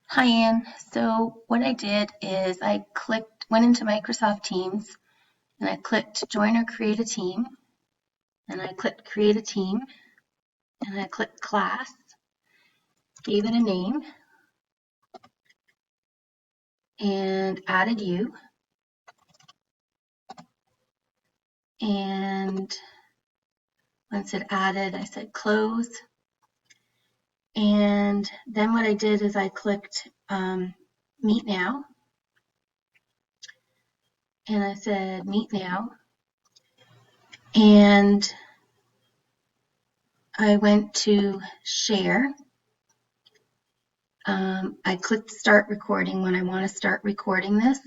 Hi, Anne. So what I did is went into Microsoft Teams and I clicked join or create a team, and I clicked create a team, and I clicked class, gave it a name, and added you. And once it added, I said close. And then what I did is I clicked meet now, and I said meet now. And I went to share. I clicked start recording when I want to start recording this,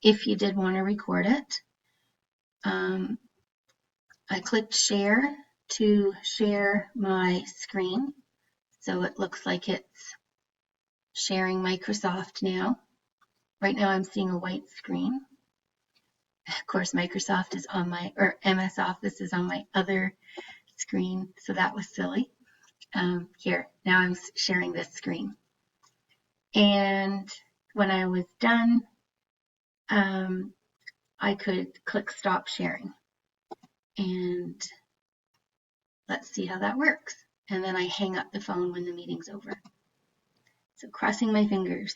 if you did want to record it. I clicked share to share my screen, so it looks like it's sharing Microsoft now. Right now I'm seeing a white screen. Of course, Microsoft is on or MS Office is on my other screen, so that was silly. Here, now I'm sharing this screen. And when I was done, I could click stop sharing. And let's see how that works. And then I hang up the phone when the meeting's over. So crossing my fingers.